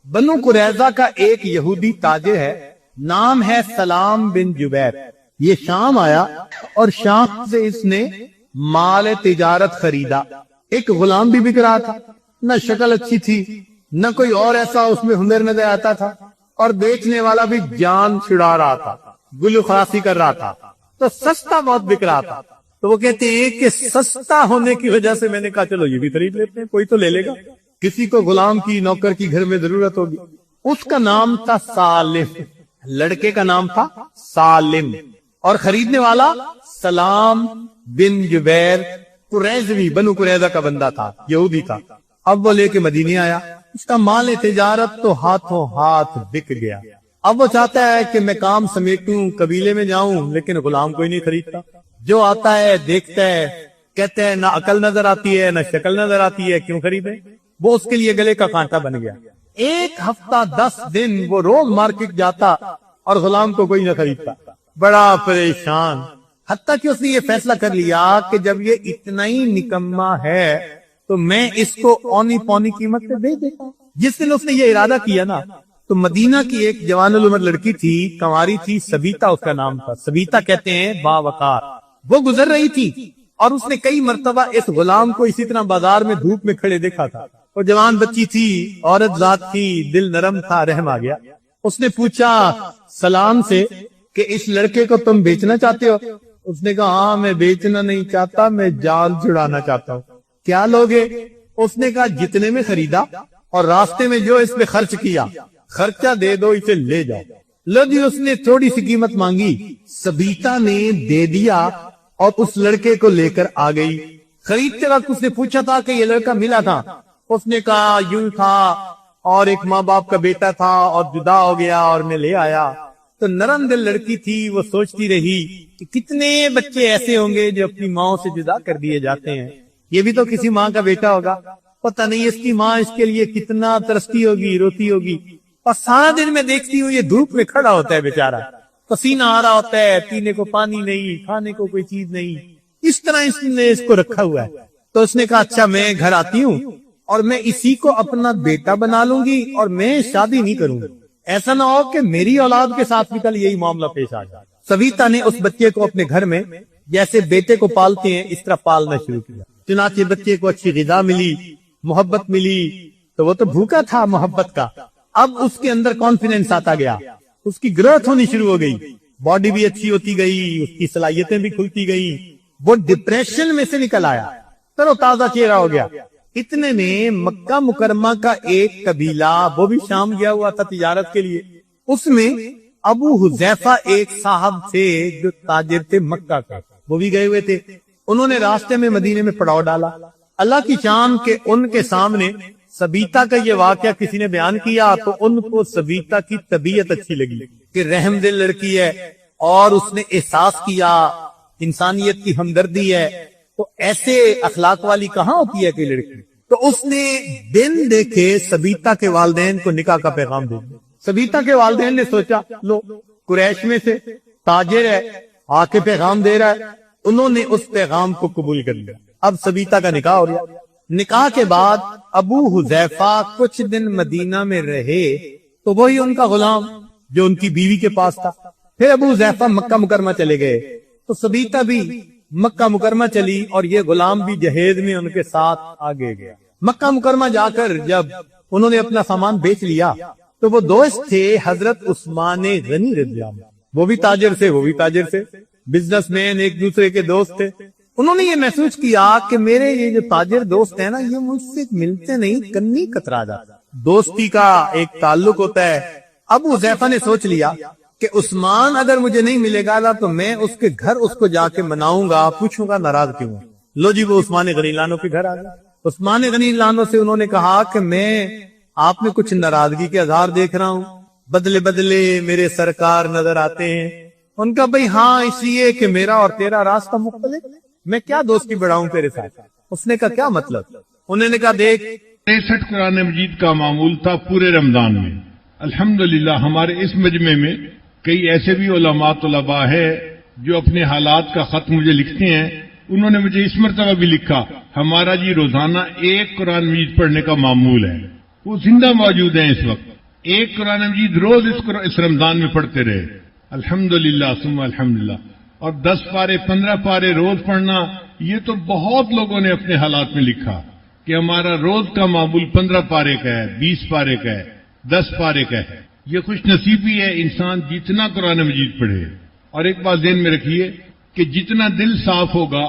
بنو قریظہ کا ایک یہودی تاجر ہے، نام ہے سلام بن جبیر. یہ شام آیا اور شام سے اس نے مال تجارت خریدا. ایک غلام بھی بک رہا تھا، نہ شکل اچھی تھی نہ کوئی اور ایسا اس میں ہنر نظر آتا تھا، اور بیچنے والا بھی جان چھڑا رہا تھا، گلو خراسی کر رہا تھا، تو سستا بہت بک رہا تھا. تو وہ کہتے ہیں کہ سستا ہونے کی وجہ سے میں نے کہا چلو یہ بھی خرید لیتے ہیں، کوئی تو لے لے گا، کسی کو غلام کی نوکر کی گھر میں ضرورت ہوگی. اس کا نام تھا سالم، لڑکے کا نام تھا سالم، اور خریدنے والا سلام بن جبیر قریظوی، بنو قریظہ کا بندہ تھا، یہودی تھا. اب وہ لے کے مدینے آیا، اس کا مال تجارت تو ہاتھوں ہاتھ بک گیا. اب وہ چاہتا ہے کہ میں کام سمیٹوں، قبیلے میں جاؤں، لیکن غلام کوئی نہیں خریدتا. جو آتا ہے دیکھتا ہے، کہتے ہیں نہ عقل نظر آتی ہے نہ شکل نظر آتی ہے، کیوں خریدے؟ وہ اس کے لیے گلے کا کانٹا بن گیا. 1 ہفتہ 10 دن وہ روز مارکیٹ جاتا اور غلام کو کوئی نہ خریدتا. بڑا پریشان، حتیٰ کہ اس نے یہ فیصلہ کر لیا کہ جب یہ اتنا ہی نکما ہے تو میں اس کو اونی پونی قیمت پہ دے دیتا ہوں. جس دن اس نے یہ ارادہ کیا نا، تو مدینہ کی ایک جوان العمر لڑکی تھی، کنواری تھی، سبیتا اس کا نام تھا. سبیتا کہتے ہیں باوقار. وہ گزر رہی تھی اور اس نے کئی مرتبہ اس غلام کو اسی طرح بازار میں دھوپ میں کھڑے دیکھا تھا. وہ جوان بچی تھی، عورت ذات تھی، دل نرم تھا، رحم آ گیا. اس نے پوچھا سلام سے کہ اس لڑکے کو تم بیچنا چاہتے ہو؟ اس نے کہا ہاں، میں بیچنا نہیں چاہتا، میں جان چھڑانا چاہتا ہوں. کیا لوگے؟ اس نے کہا جتنے میں خریدا اور راستے میں جو اس پہ خرچ کیا، خرچہ دے دو، اسے لے جاؤ. لو جی، اس نے تھوڑی سی قیمت مانگی، سبیتا نے دے دیا اور اس لڑکے کو لے کر آ گئی. خریدتے وقت اس نے پوچھا تھا کہ یہ لڑکا ملا تھا؟ اس نے کہا یوں تھا، اور ایک ماں باپ کا بیٹا تھا اور جدا ہو گیا اور میں لے آیا. تو نرم دل لڑکی تھی، وہ سوچتی رہی کہ کتنے بچے ایسے ہوں گے جو اپنی ماں سے جدا کر دیے جاتے ہیں، یہ بھی تو کسی ماں کا بیٹا ہوگا. پتہ نہیں اس کی ماں اس کے لیے کتنا ترستی ہوگی، روتی ہوگی. اور سارا دن میں دیکھتی ہوں یہ دھوپ میں کھڑا ہوتا ہے بیچارہ، پسینہ آ رہا ہوتا ہے، پینے کو پانی نہیں، کھانے کو کوئی چیز نہیں، اس طرح اس نے اس کو رکھا ہوا ہے. تو اس نے کہا اچھا میں گھر آتی ہوں اور میں اسی کو اپنا بیٹا بنا لوں گی اور میں شادی نہیں کروں گی. ایسا نہ ہو کہ میری اولاد کے ساتھ بھی کل یہی معاملہ پیش آ جائے. سبیتا نے اس بچے کو اپنے گھر میں جیسے بیٹے کو پالتے ہیں اس طرح پالنا شروع کیا. چنانچہ بچے کو اچھی غذا ملی، محبت ملی، تو وہ تو بھوکا تھا محبت کا. اب اس کے اندر کانفیڈنس آتا گیا، اس کی گروتھ ہونی شروع ہو گئی، باڈی بھی اچھی ہوتی گئی، اس کی صلاحیتیں بھی کھلتی گئی. وہ ڈپریشن میں سے نکل آیا، تر و تازہ چہرہ ہو گیا. اتنے میں مکہ مکرمہ کا ایک قبیلہ، وہ بھی شام گیا ہوا تھا تجارت کے لیے، اس میں ابو حذیفہ ایک صاحب تھے جو تاجر تھے مکہ کا، وہ بھی گئے ہوئے تھے. انہوں نے راستے میں مدینے میں پڑاؤ ڈالا. اللہ کی شان کے ان کے سامنے سبیتا کا یہ واقعہ کسی نے بیان کیا تو ان کو سبیتا کی طبیعت اچھی لگی کہ رحم دل لڑکی ہے، اور اس نے احساس کیا انسانیت کی ہمدردی ہے. تو ایسے اخلاق والی کہاں ہوتی ہے کوئی لڑکی؟ تو اس نے دن دیکھے سبیتا کے والدین کو نکاح کا پیغام دے دیا. سبیتا کے والدین نے سوچا لو قریش میں سے تاجر ہے، آ کے پیغام دے رہا ہے. انہوں نے اس پیغام کو قبول کر لیا. اب سبیتا کا نکاح ہو گیا. نکاح کے بعد ابو حذیفہ کچھ دن مدینہ میں رہے تو وہی ان کا غلام جو ان کی بیوی کے پاس تھا. پھر ابو حذیفہ مکہ مکرمہ چلے گئے تو سبیتا بھی مکہ مکرمہ چلی اور یہ غلام بھی جہیز میں ان کے ساتھ آگے گیا. مکہ مکرمہ جا کر جب انہوں نے اپنا سامان بیچ لیا تو وہ دوست تھے حضرت عثمان غنی رضی اللہ عنہ. وہ بھی تاجر سے، وہ بھی تاجر سے، بزنس مین، ایک دوسرے کے دوست تھے. انہوں نے یہ محسوس کیا کہ میرے یہ جو تاجر دوست ہیں نا، یہ مجھ سے ملتے نہیں، کنی کترا جاتا. دوستی کا ایک تعلق ہوتا ہے. ابو حذیفہ نے سوچ لیا کہ عثمان اگر مجھے نہیں ملے گا تو میں اس کے گھر اس کو جا کے مناؤں گا، پوچھوں گا ناراض کیوں. لو جی، وہ عثمان غنی اللہ عنہ کے گھر آ گیا. عثمان غنی اللہ عنہ سے انہوں نے کہا کہ میں آپ میں کچھ ناراضگی کے اظہار دیکھ رہا ہوں، بدلے بدلے میرے سرکار نظر آتے ہیں. ان کا بھئی ہاں، اس لیے کہ میرا اور تیرا راستہ مختلف، میں کیا دوستی بڑھاؤں تیرے ساتھ. اس نے کہا کیا مطلب؟ انہوں نے کہا دیکھ 63 قرآن مجید کا معمول تھا پورے رمضان میں. الحمدللہ ہمارے اس مجمع میں کئی ایسے بھی علماء طلباء ہے جو اپنے حالات کا خط مجھے لکھتے ہیں. انہوں نے مجھے اس مرتبہ بھی لکھا ہمارا جی روزانہ ایک قرآن مجید پڑھنے کا معمول ہے. وہ زندہ موجود ہیں اس وقت. ایک قرآن مجید روز اس رمضان میں پڑھتے رہے، الحمدللہ ثم الحمدللہ، اور 10 پارے 15 پارے روز پڑھنا، یہ تو بہت لوگوں نے اپنے حالات میں لکھا کہ ہمارا روز کا معمول 15 پارے کا ہے، 20 پارے کا ہے، 10 پارے کا ہے۔ یہ خوش نصیبی ہے انسان جتنا قرآن مجید پڑھے۔ اور ایک بات ذہن میں رکھیے کہ جتنا دل صاف ہوگا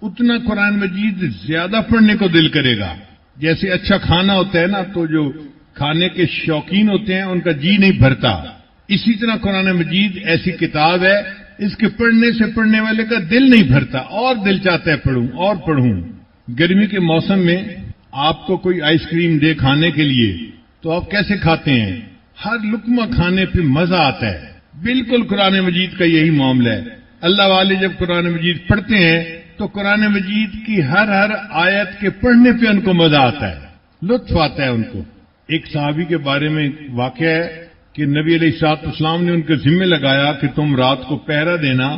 اتنا قرآن مجید زیادہ پڑھنے کو دل کرے گا۔ جیسے اچھا کھانا ہوتا ہے نا، تو جو کھانے کے شوقین ہوتے ہیں ان کا جی نہیں بھرتا، اسی طرح قرآن مجید ایسی کتاب ہے، اس کے پڑھنے سے پڑھنے والے کا دل نہیں بھرتا، اور دل چاہتا ہے پڑھوں اور پڑھوں۔ گرمی کے موسم میں آپ کو کوئی آئس کریم دے کھانے کے لیے تو آپ کیسے کھاتے ہیں؟ ہر لقمہ کھانے پہ مزہ آتا ہے۔ بالکل قرآن مجید کا یہی معاملہ ہے۔ اللہ والے جب قرآن مجید پڑھتے ہیں تو قرآن مجید کی ہر آیت کے پڑھنے پہ ان کو مزہ آتا ہے، لطف آتا ہے ان کو۔ ایک صحابی کے بارے میں واقعہ ہے کہ نبی علیہ الصلوۃ والسلام نے ان کے ذمہ لگایا کہ تم رات کو پہرا دینا،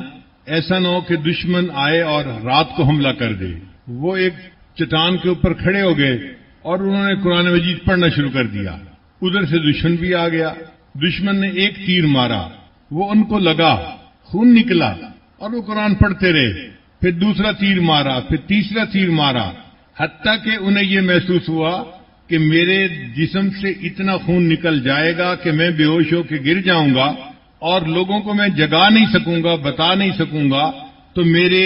ایسا نہ ہو کہ دشمن آئے اور رات کو حملہ کر دے۔ وہ ایک چٹان کے اوپر کھڑے ہو گئے اور انہوں نے قرآن مجید پڑھنا شروع کر دیا۔ ادھر سے دشمن بھی آ گیا، دشمن نے ایک تیر مارا، وہ ان کو لگا، خون نکلا، اور وہ قرآن پڑھتے رہے۔ پھر دوسرا تیر مارا، پھر تیسرا تیر مارا، حتیٰ کہ انہیں یہ محسوس ہوا کہ میرے جسم سے اتنا خون نکل جائے گا کہ میں بے ہوش ہو کے گر جاؤں گا اور لوگوں کو میں جگا نہیں سکوں گا، بتا نہیں سکوں گا، تو میرے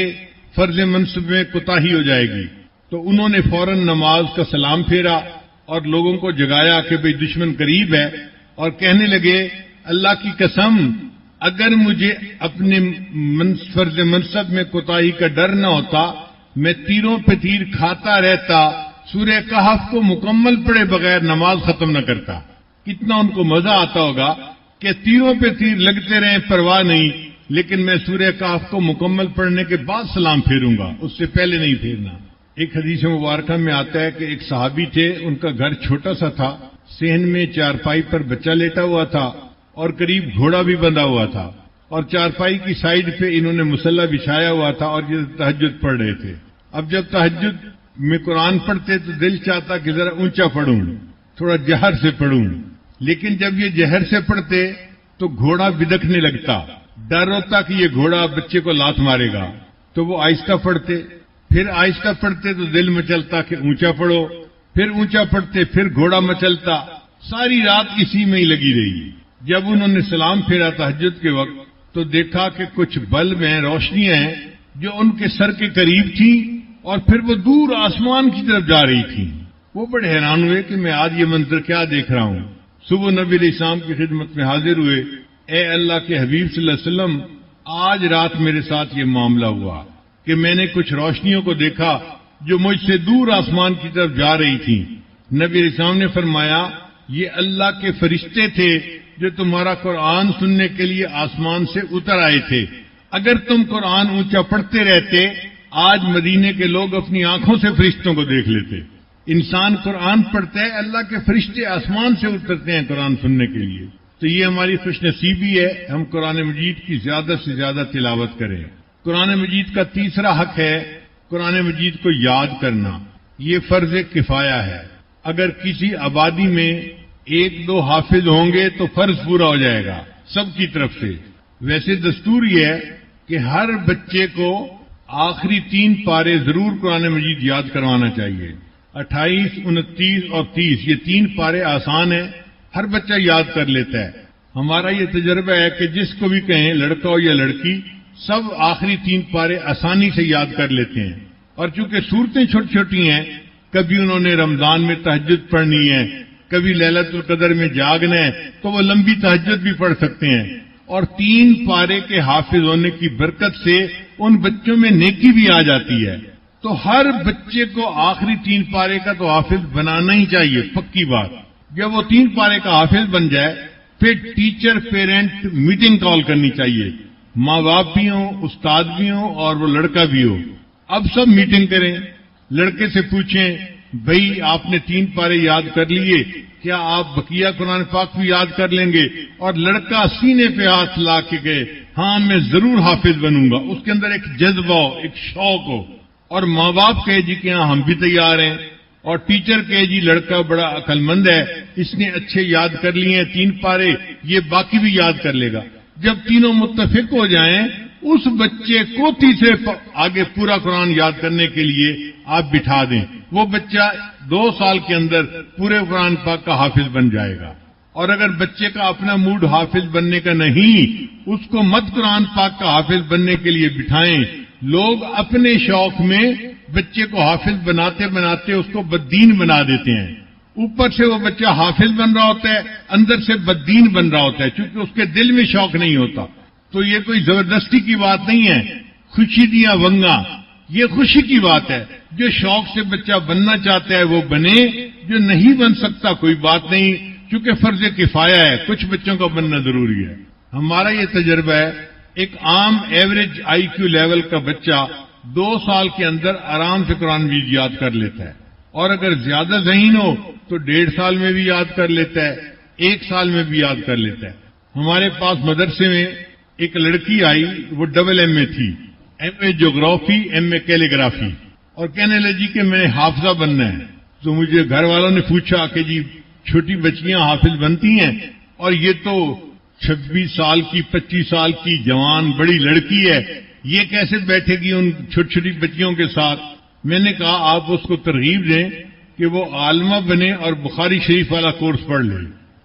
فرض منصب میں کوتاہی ہو جائے گی۔ تو انہوں نے فوراً نماز کا سلام پھیرا اور لوگوں کو جگایا کہ بھئی دشمن قریب ہے، اور کہنے لگے اللہ کی قسم اگر مجھے اپنے فرض منصب میں کوتاہی کا ڈر نہ ہوتا میں تیروں پہ تیر کھاتا رہتا، سورہ کہف کو مکمل پڑھے بغیر نماز ختم نہ کرتا۔ کتنا ان کو مزہ آتا ہوگا کہ تیروں پہ تیر لگتے رہیں، پرواہ نہیں، لیکن میں سورہ کہف کو مکمل پڑھنے کے بعد سلام پھیروں گا، اس سے پہلے نہیں پھیرنا۔ ایک حدیث مبارکہ میں آتا ہے کہ ایک صحابی تھے، ان کا گھر چھوٹا سا تھا، صحن میں چارپائی پر بچہ لیٹا ہوا تھا اور قریب گھوڑا بھی بندھا ہوا تھا، اور چارپائی کی سائیڈ پہ انہوں نے مصلی بچھایا ہوا تھا اور یہ تہجد پڑھ رہے تھے۔ اب جب تہجد میں قرآن پڑھتے تو دل چاہتا کہ ذرا اونچا پڑھوں، تھوڑا جہر سے پڑھوں، لیکن جب یہ جہر سے پڑھتے تو گھوڑا بدکنے لگتا، ڈر ہوتا کہ یہ گھوڑا بچے کو لات مارے گا، تو وہ آہستہ پڑھتے، پھر آہستہ پڑھتے تو دل مچلتا کہ اونچا پڑھو، پھر اونچا پڑھتے پھر گھوڑا مچلتا، ساری رات اسی میں ہی لگی رہی۔ جب انہوں نے سلام پھیرا تہجد کے وقت تو دیکھا کہ کچھ بلب ہیں، روشنیاں ہیں جو ان کے سر کے قریب تھیں اور پھر وہ دور آسمان کی طرف جا رہی تھیں۔ وہ بڑے حیران ہوئے کہ میں آج یہ منظر کیا دیکھ رہا ہوں۔ صبح نبی علیہ السلام کی خدمت میں حاضر ہوئے، اے اللہ کے حبیب صلی اللہ علیہ وسلم، آج رات میرے ساتھ یہ معاملہ ہوا کہ میں نے کچھ روشنیوں کو دیکھا جو مجھ سے دور آسمان کی طرف جا رہی تھیں۔ نبی علیہ السلام نے فرمایا یہ اللہ کے فرشتے تھے جو تمہارا قرآن سننے کے لیے آسمان سے اتر آئے تھے۔ اگر تم قرآن اونچا پڑھتے رہتے آج مدینے کے لوگ اپنی آنکھوں سے فرشتوں کو دیکھ لیتے۔ انسان قرآن پڑھتا ہے، اللہ کے فرشتے آسمان سے اترتے ہیں قرآن سننے کے لیے۔ تو یہ ہماری خوش نصیبی ہے، ہم قرآن مجید کی زیادہ سے زیادہ تلاوت کریں۔ قرآن مجید کا تیسرا حق ہے قرآن مجید کو یاد کرنا، یہ فرض کفایہ ہے۔ اگر کسی آبادی میں 1-2 حافظ ہوں گے تو فرض پورا ہو جائے گا سب کی طرف سے۔ ویسے دستور یہ ہے کہ ہر بچے کو آخری 3 پارے ضرور قرآن مجید یاد کروانا چاہیے۔ 28، 29 اور 30 یہ 3 پارے آسان ہیں، ہر بچہ یاد کر لیتا ہے۔ ہمارا یہ تجربہ ہے کہ جس کو بھی کہیں لڑکا ہو یا لڑکی، سب آخری 3 پارے آسانی سے یاد کر لیتے ہیں۔ اور چونکہ صورتیں چھوٹی چھوٹی ہیں، کبھی انہوں نے رمضان میں تہجد پڑھنی ہے، کبھی لیلۃ القدر میں جاگنا ہے، تو وہ لمبی تہجد بھی پڑھ سکتے ہیں۔ اور 3 پارے کے حافظ ہونے کی برکت سے ان بچوں میں نیکی بھی آ جاتی ہے۔ تو ہر بچے کو آخری 3 پارے کا تو حافظ بنانا ہی چاہیے، پکی بات۔ جب وہ 3 پارے کا حافظ بن جائے پھر ٹیچر پیرنٹ میٹنگ کال کرنی چاہیے، ماں باپ بھی ہوں، استاد بھی ہوں اور وہ لڑکا بھی ہو۔ اب سب میٹنگ کریں، لڑکے سے پوچھیں بھئی آپ نے 3 پارے یاد کر لیے، کیا آپ بقیہ قرآن پاک بھی یاد کر لیں گے؟ اور لڑکا سینے پہ ہاتھ لا کے گئے، ہاں میں ضرور حافظ بنوں گا۔ اس کے اندر ایک جذبہ ہو، ایک شوق ہو، اور ماں باپ کہے جی کہ ہاں ہم بھی تیار ہیں، اور ٹیچر کہ جی لڑکا بڑا عقل مند ہے، اس نے اچھے یاد کر لیے ہیں 3 پارے، یہ باقی بھی یاد کر لے گا. جب تینوں متفق ہو جائیں اس بچے کو تیسرے آگے پورا قرآن یاد کرنے کے لیے آپ بٹھا دیں، وہ بچہ 2 سال کے اندر پورے قرآن پاک کا حافظ بن جائے گا. اور اگر بچے کا اپنا موڈ حافظ بننے کا نہیں، اس کو مت قرآن پاک کا حافظ بننے کے لیے بٹھائیں. لوگ اپنے شوق میں بچے کو حافظ بناتے بناتے اس کو بددین بنا دیتے ہیں. اوپر سے وہ بچہ حافظ بن رہا ہوتا ہے، اندر سے بددین بن رہا ہوتا ہے، چونکہ اس کے دل میں شوق نہیں ہوتا. تو یہ کوئی زبردستی کی بات نہیں ہے. خوشی دیا ونگا، یہ خوشی کی بات ہے. جو شوق سے بچہ بننا چاہتا ہے وہ بنے، جو نہیں بن سکتا کوئی بات نہیں، چونکہ فرض کفایہ ہے، کچھ بچوں کا بننا ضروری ہے. ہمارا یہ تجربہ ہے، ایک عام ایوریج آئی کیو لیول کا بچہ 2 سال کے اندر آرام سے قرآن مجید یاد کر لیتا ہے، اور اگر زیادہ ذہین ہو تو 1.5 سال میں بھی یاد کر لیتا ہے، 1 سال میں بھی یاد کر لیتا ہے. ہمارے پاس مدرسے میں ایک لڑکی آئی، وہ ڈبل ایم اے تھی، ایم اے جغرافی، ایم اے کیلیگرافی، اور کہنے لگی کہ میں نے حافظہ بننا ہے. تو مجھے گھر والوں نے پوچھا کہ جی چھوٹی بچیاں حافظ بنتی ہیں، اور یہ تو 26 سال کی 25 سال کی جوان بڑی لڑکی ہے، یہ کیسے بیٹھے گی ان چھوٹی چھوٹی بچیوں کے ساتھ؟ میں نے کہا آپ اس کو ترغیب دیں کہ وہ عالمہ بنے اور بخاری شریف والا کورس پڑھ لے.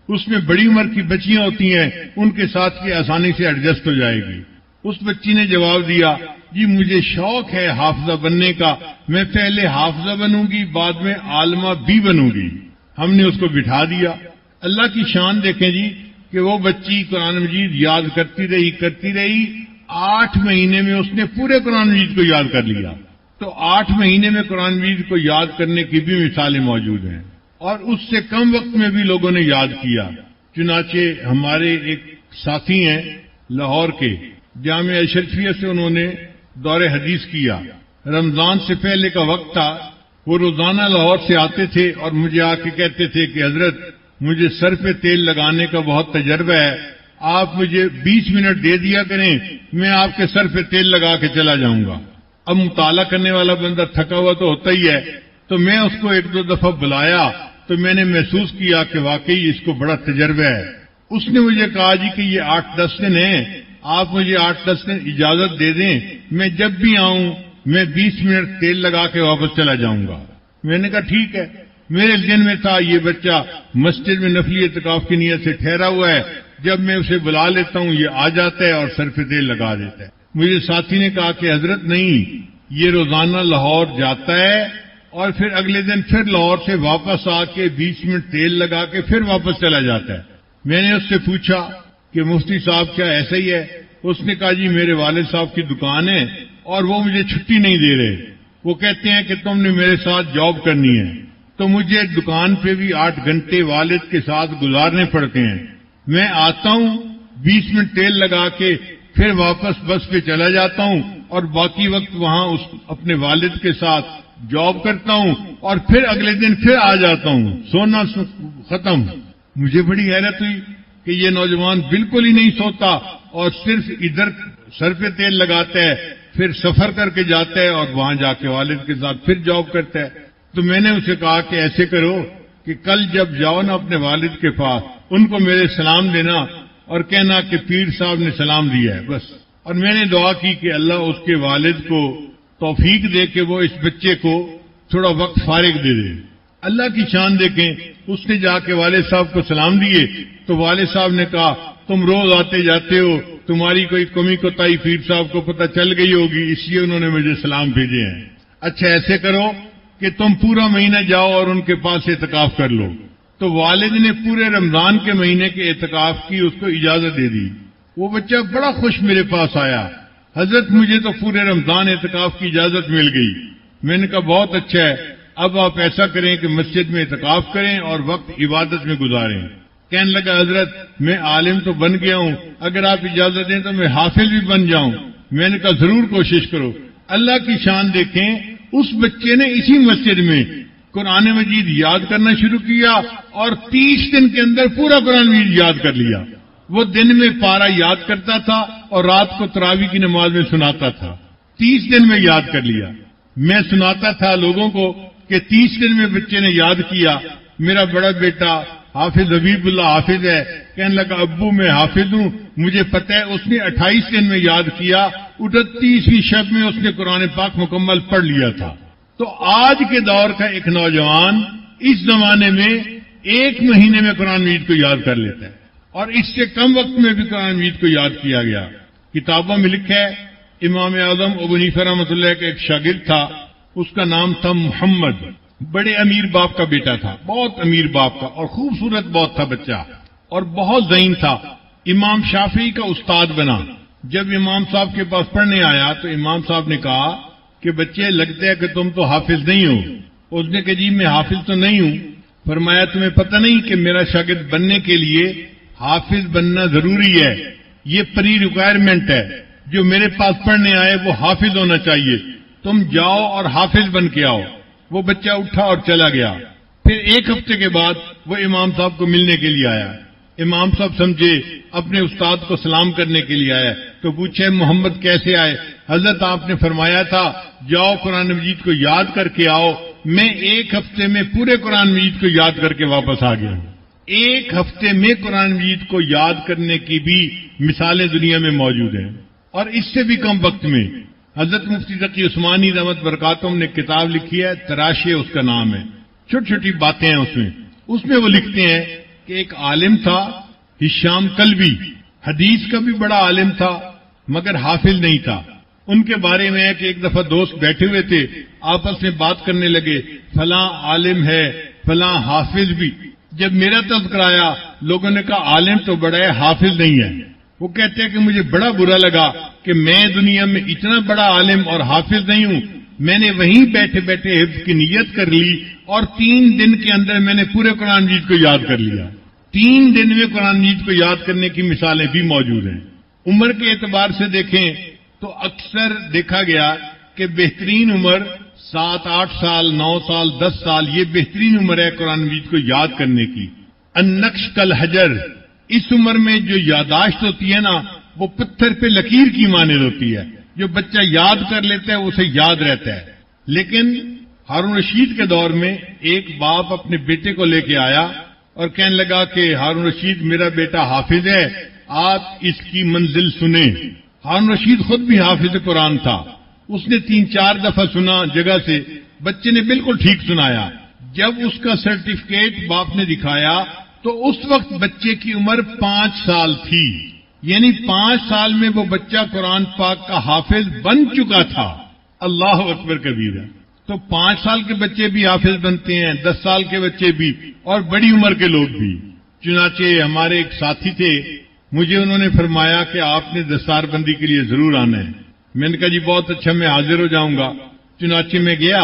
اس میں بڑی عمر کی بچیاں ہوتی ہیں، ان کے ساتھ یہ آسانی سے ایڈجسٹ ہو جائے گی. اس بچی نے جواب دیا جی مجھے شوق ہے حافظہ بننے کا، میں پہلے حافظہ بنوں گی بعد میں عالمہ بھی بنوں گی. ہم نے اس کو بٹھا دیا. اللہ کی شان دیکھیں جی کہ وہ بچی قرآن مجید یاد کرتی رہی 8 مہینے میں اس نے پورے قرآن مجید کو یاد کر لیا. تو 8 مہینے میں قرآن مجید کو یاد کرنے کی بھی مثالیں موجود ہیں، اور اس سے کم وقت میں بھی لوگوں نے یاد کیا. چنانچہ ہمارے ایک ساتھی ہیں لاہور کے، جامعہ اشرفیہ سے انہوں نے دور حدیث کیا. رمضان سے پہلے کا وقت تھا، وہ روزانہ لاہور سے آتے تھے اور مجھے آ کے کہتے تھے کہ حضرت مجھے سر پہ تیل لگانے کا بہت تجربہ ہے، آپ مجھے 20 منٹ دے دیا کریں، میں آپ کے سر پہ تیل لگا کے چلا جاؤں گا. اب مطالعہ کرنے والا بندہ تھکا ہوا تو ہوتا ہی ہے، تو میں اس کو 1-2 دفعہ بلایا تو میں نے محسوس کیا کہ واقعی اس کو بڑا تجربہ ہے. اس نے مجھے کہا جی کہ یہ 8-10 دن ہیں، آپ مجھے 8-10 دن اجازت دے دیں، میں جب بھی آؤں میں 20 منٹ تیل لگا کے واپس چلا جاؤں گا. میں نے کہا ٹھیک ہے. میرے ذہن میں تھا یہ بچہ مسجد میں نفلی اعتکاف کی نیت سے ٹھہرا ہوا ہے، جب میں اسے بلا لیتا ہوں یہ آ جاتا ہے اور سر پہ تیل لگا دیتا ہے. مجھے ساتھی نے کہا کہ حضرت نہیں، یہ روزانہ لاہور جاتا ہے اور پھر اگلے دن پھر لاہور سے واپس آ کے 20 منٹ تیل لگا کے پھر واپس چلا جاتا ہے. میں نے اس سے پوچھا کہ مفتی صاحب کیا ایسا ہی ہے؟ اس نے کہا جی میرے والد صاحب کی دکان ہے اور وہ مجھے چھٹی نہیں دے رہے، وہ کہتے ہیں کہ تم نے میرے ساتھ جاب کرنی ہے، تو مجھے دکان پہ بھی 8 گھنٹے والد کے ساتھ گزارنے پڑتے ہیں. میں آتا ہوں 20 منٹ تیل لگا کے پھر واپس بس پہ چلا جاتا ہوں اور باقی وقت وہاں اپنے والد کے ساتھ جاب کرتا ہوں اور پھر اگلے دن پھر آ جاتا ہوں، سونا ختم. مجھے بڑی حیرت ہوئی کہ یہ نوجوان بالکل ہی نہیں سوتا اور صرف ادھر سر پہ تیل لگاتا ہے، پھر سفر کر کے جاتا ہے اور وہاں جا کے والد کے ساتھ پھر جاب کرتا ہے. تو میں نے اسے کہا کہ ایسے کرو کہ کل جب جاؤ نا اپنے والد کے پاس، ان کو میرے سلام دینا اور کہنا کہ پیر صاحب نے سلام دیا ہے بس. اور میں نے دعا کی کہ اللہ اس کے والد کو توفیق دے کہ وہ اس بچے کو تھوڑا وقت فارغ دے دے. اللہ کی شان دیکھیں، اس نے جا کے والد صاحب کو سلام دیے تو والد صاحب نے کہا تم روز آتے جاتے ہو، تمہاری کوئی کمی کوتاہی پیر صاحب کو پتہ چل گئی ہوگی، اس لیے انہوں نے مجھے سلام بھیجے ہیں. اچھا ایسے کرو کہ تم پورا مہینہ جاؤ اور ان کے پاس اعتکاف کر لو. تو والد نے پورے رمضان کے مہینے کے اعتکاف کی اس کو اجازت دے دی. وہ بچہ بڑا خوش میرے پاس آیا، حضرت مجھے تو پورے رمضان اعتکاف کی اجازت مل گئی. میں نے کہا بہت اچھا ہے، اب آپ ایسا کریں کہ مسجد میں اعتکاف کریں اور وقت عبادت میں گزاریں. کہنے لگا حضرت میں عالم تو بن گیا ہوں، اگر آپ اجازت دیں تو میں حافظ بھی بن جاؤں. میں نے کہا ضرور کوشش کرو. اللہ کی شان دیکھیں، اس بچے نے اسی مسجد میں قرآن مجید یاد کرنا شروع کیا اور 30 دن کے اندر پورا قرآن مجید یاد کر لیا. وہ دن میں پارا یاد کرتا تھا اور رات کو تراویح کی نماز میں سناتا تھا. 30 دن میں یاد کر لیا. میں سناتا تھا لوگوں کو کہ 30 دن میں بچے نے یاد کیا میرا بڑا بیٹا حافظ حبیب اللہ حافظ ہے. کہنے لگا ابو میں حافظ ہوں, مجھے پتہ ہے. اس نے 28 دن میں یاد کیا, 38ویں شب میں اس نے قرآن پاک مکمل پڑھ لیا تھا. تو آج کے دور کا ایک نوجوان اس زمانے میں 1 مہینے میں قرآن مجید کو یاد کر لیتا ہے, اور اس سے کم وقت میں بھی قرآن مجید کو یاد کیا گیا. کتابوں میں لکھا ہے امام اعظم ابو حنیفہ رحمۃ اللہ کا ایک شاگرد تھا, اس کا نام تھا محمد. بڑے امیر باپ کا بیٹا تھا, بہت امیر باپ کا, اور خوبصورت بہت تھا بچہ, اور بہت ذہین تھا. امام شافعی کا استاد بنا. جب امام صاحب کے پاس پڑھنے آیا تو امام صاحب نے کہا کہ بچے لگتا ہے کہ تم تو حافظ نہیں ہو. اس نے کہا جی میں حافظ تو نہیں ہوں. فرمایا تمہیں پتہ نہیں کہ میرا شاگرد بننے کے لیے حافظ بننا ضروری ہے, یہ پری ریکوائرمنٹ ہے. جو میرے پاس پڑھنے آئے وہ حافظ ہونا چاہیے, تم جاؤ اور حافظ بن کے آؤ. وہ بچہ اٹھا اور چلا گیا. پھر 1 ہفتے کے بعد وہ امام صاحب کو ملنے کے لیے آیا. امام صاحب سمجھے اپنے استاد کو سلام کرنے کے لیے آیا, تو پوچھے محمد کیسے آئے؟ حضرت آپ نے فرمایا تھا جاؤ قرآن مجید کو یاد کر کے آؤ. میں 1 ہفتے میں پورے قرآن مجید کو یاد کر کے واپس آ گیا ہوں. 1 ہفتے میں قرآن مجید کو یاد کرنے کی بھی مثالیں دنیا میں موجود ہیں. اور اس سے بھی کم وقت میں حضرت مفتی تقی عثمانی رحمت برکاتہم نے کتاب لکھی ہے, تراشے اس کا نام ہے. چھوٹی چھوٹی باتیں ہیں اس میں وہ لکھتے ہیں کہ ایک عالم تھا ہشام کلبی, حدیث کا بھی بڑا عالم تھا مگر حافظ نہیں تھا. ان کے بارے میں ہے کہ ایک دفعہ دوست بیٹھے ہوئے تھے, آپس میں بات کرنے لگے, فلاں عالم ہے فلاں حافظ بھی. جب میرا تذکرہ آیا لوگوں نے کہا عالم تو بڑا ہے حافظ نہیں ہے. وہ کہتے ہیں کہ مجھے بڑا برا لگا کہ میں دنیا میں اتنا بڑا عالم اور حافظ نہیں ہوں. میں نے وہیں بیٹھے بیٹھے حفظ کی نیت کر لی اور 3 دن کے اندر میں نے پورے قرآن مجید کو یاد کر لیا. 3 دن میں قرآن مجید کو یاد کرنے کی مثالیں بھی موجود ہیں. عمر کے اعتبار سے دیکھیں تو اکثر دیکھا گیا کہ بہترین عمر 7, 8 سال, 9 سال, 10 سال, یہ بہترین عمر ہے قرآن مجید کو یاد کرنے کی. النقش کالحجر, اس عمر میں جو یاداشت ہوتی ہے نا وہ پتھر پہ لکیر کی مانند ہوتی ہے. جو بچہ یاد کر لیتا ہے اسے یاد رہتا ہے. لیکن ہارون رشید کے دور میں ایک باپ اپنے بیٹے کو لے کے آیا اور کہنے لگا کہ ہارون رشید میرا بیٹا حافظ ہے, آپ اس کی منزل سنیں. ہارون رشید خود بھی حافظ قرآن تھا. اس نے 3-4 دفعہ سنا جگہ سے, بچے نے بالکل ٹھیک سنایا. جب اس کا سرٹیفکیٹ باپ نے دکھایا تو اس وقت بچے کی عمر 5 سال تھی. یعنی 5 سال میں وہ بچہ قرآن پاک کا حافظ بن چکا تھا. اللہ اکبر کبیرہ. تو 5 سال کے بچے بھی حافظ بنتے ہیں, 10 سال کے بچے بھی, اور بڑی عمر کے لوگ بھی. چنانچہ ہمارے ایک ساتھی تھے, مجھے انہوں نے فرمایا کہ آپ نے دستار بندی کے لیے ضرور آنا ہے. میں نے کہا جی بہت اچھا, میں حاضر ہو جاؤں گا. چنانچہ میں گیا.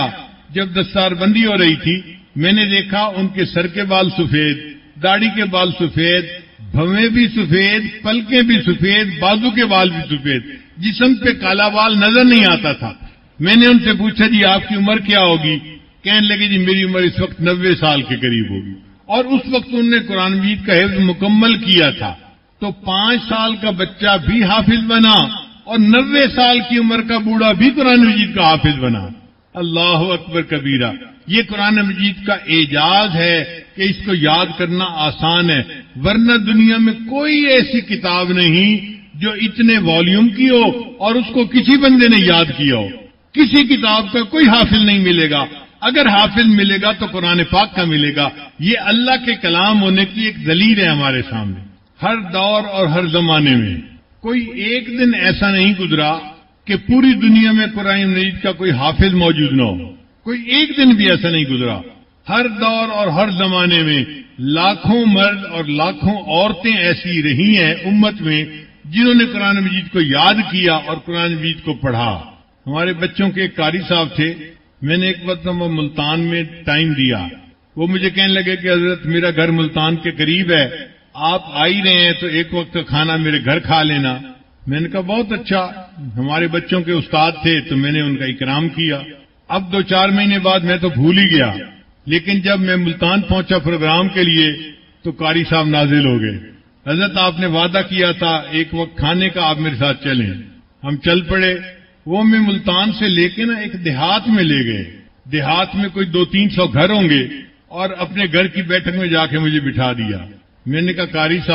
جب دستار بندی ہو رہی تھی میں نے دیکھا ان کے سر کے بال سفید, داڑھی کے بال سفید, بھویں بھی سفید, پلکیں بھی سفید, بازو کے بال بھی سفید, جسم پہ کالا بال نظر نہیں آتا تھا. میں نے ان سے پوچھا جی آپ کی عمر کیا ہوگی؟ کہنے لگے جی میری عمر اس وقت 90 سال کے قریب ہوگی. اور اس وقت انہوں نے قرآن مجید کا حفظ مکمل کیا تھا. تو 5 سال کا بچہ بھی حافظ بنا اور 90 سال کی عمر کا بوڑھا بھی قرآن مجید کا حافظ بنا. اللہ اکبر کبیرہ. یہ قرآن مجید کا اعجاز ہے کہ اس کو یاد کرنا آسان ہے, ورنہ دنیا میں کوئی ایسی کتاب نہیں جو اتنے والیوم کی ہو اور اس کو کسی بندے نے یاد کیا ہو. کسی کتاب کا کوئی حافظ نہیں ملے گا. اگر حافظ ملے گا تو قرآن پاک کا ملے گا. یہ اللہ کے کلام ہونے کی ایک دلیل ہے ہمارے سامنے. ہر دور اور ہر زمانے میں کوئی ایک دن ایسا نہیں گزرا کہ پوری دنیا میں قرآن مجید کا کوئی حافظ موجود نہ ہو. کوئی ایک دن بھی ایسا نہیں گزرا. ہر دور اور ہر زمانے میں لاکھوں مرد اور لاکھوں عورتیں ایسی رہی ہیں امت میں جنہوں نے قرآن مجید کو یاد کیا اور قرآن مجید کو پڑھا. ہمارے بچوں کے ایک قاری صاحب تھے, میں نے ایک وقت ملتان میں ٹائم دیا. وہ مجھے کہنے لگے کہ حضرت میرا گھر ملتان کے قریب ہے, آپ آ ہی رہے ہیں تو ایک وقت کا کھانا میرے گھر کھا لینا. میں نے کہا بہت اچھا. ہمارے بچوں کے استاد تھے تو میں نے ان کا اکرام کیا. اب 2-4 مہینے بعد میں تو بھول ہی گیا, لیکن جب میں ملتان پہنچا پروگرام کے لیے تو قاری صاحب نازل ہو گئے. حضرت آپ نے وعدہ کیا تھا ایک وقت کھانے کا, آپ میرے ساتھ چلیں. ہم چل پڑے. وہ میں ملتان سے لے کے نا ایک دیہات میں لے گئے دیہات میں کوئی 200-300 گھر ہوں گے اور اپنے گھر کی بیٹھک میں جا کے مجھے بٹھا دیا. میں نے کہا قاری صاحب